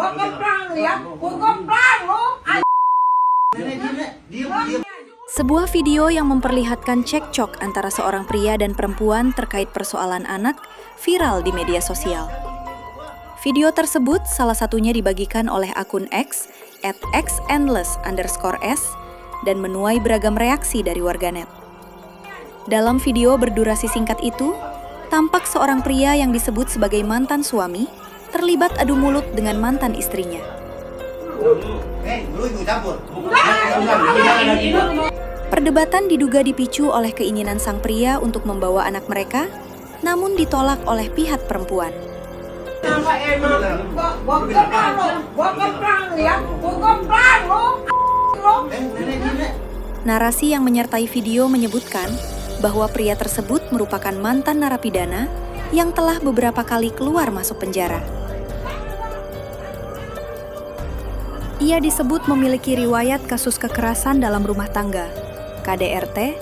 Gua keplang lu ya. Gua keplang lu. Sebuah video yang memperlihatkan cekcok antara seorang pria dan perempuan terkait persoalan anak viral di media sosial. Video tersebut salah satunya dibagikan oleh akun X @xendless_s dan menuai beragam reaksi dari warganet. Dalam video berdurasi singkat itu, tampak seorang pria yang disebut sebagai mantan suami terlibat adu mulut dengan mantan istrinya. Perdebatan diduga dipicu oleh keinginan sang pria untuk membawa anak mereka, namun ditolak oleh pihak perempuan. Narasi yang menyertai video menyebutkan bahwa pria tersebut merupakan mantan narapidana yang telah beberapa kali keluar masuk penjara. Ia disebut memiliki riwayat kasus kekerasan dalam rumah tangga, KDRT,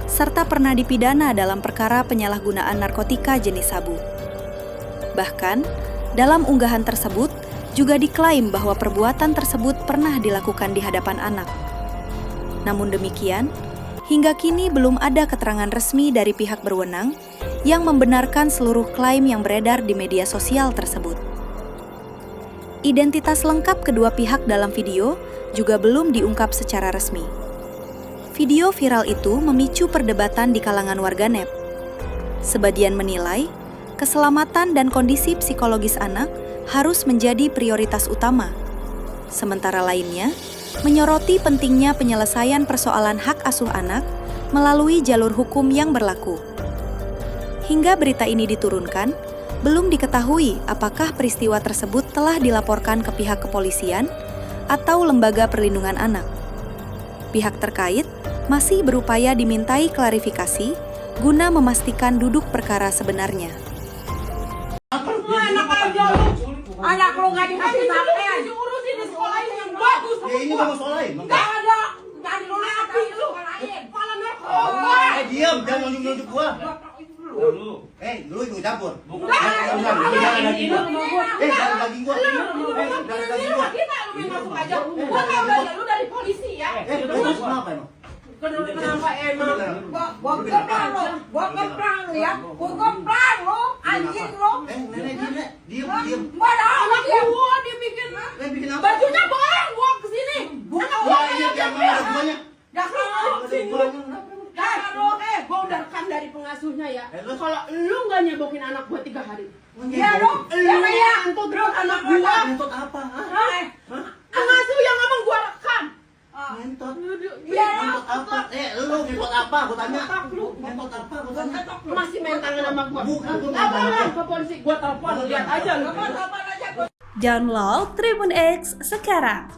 serta pernah dipidana dalam perkara penyalahgunaan narkotika jenis sabu. Bahkan, dalam unggahan tersebut juga diklaim bahwa perbuatan tersebut pernah dilakukan di hadapan anak. Namun demikian, hingga kini belum ada keterangan resmi dari pihak berwenang yang membenarkan seluruh klaim yang beredar di media sosial tersebut. Identitas lengkap kedua pihak dalam video juga belum diungkap secara resmi. Video viral itu memicu perdebatan di kalangan warganet. Sebagian menilai, keselamatan dan kondisi psikologis anak harus menjadi prioritas utama. Sementara lainnya, menyoroti pentingnya penyelesaian persoalan hak asuh anak melalui jalur hukum yang berlaku. Hingga berita ini diturunkan, belum diketahui apakah peristiwa tersebut telah dilaporkan ke pihak kepolisian atau lembaga perlindungan anak. Pihak terkait masih berupaya dimintai klarifikasi guna memastikan duduk perkara sebenarnya. Anak lu nggak dikasih pakaian. Diurusin di sekolah yang bagus. Ya ini kamu sekolahin. Nggak ada. Dari lu api lu. Kepala merah. Diam, jangan nunjuk-nunjuk gua. Lu ikut campur. Jangan daging gua. Jangan daging gua. Jangan daging gua. Kita lu masuk aja. Gua nggak belajar lu dari polisi ya. Terus kenapa emang? Kenapa emang? Gua keplang lu. Gua keplang lu ya. Gua keplang lu. Anjing lu. Nenek, diam. Mana anak gua dibikin. Bikin apa? Bajunya bareng gua kesini. Bukan yang mana ada gua. Gua udah rekam dari pengasuhnya ya. Kalau lu nggak nyebokin anak gua 3 hari. Ya dong. Lu ngentut anak gua. Ngentot apa? Pengasuh yang ngomong gua rekam. Ngentot. Ya Ngentot apa? Lu ngentot apa? Gua tanya. Ngentot apa? Gua tanya. masih main tangan sama gua. Bukan, gua Apa nggak lah ke polisi? Gua telepon, lihat aja lu. Download Tribun X sekarang.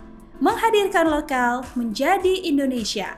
Menghadirkan lokal menjadi Indonesia.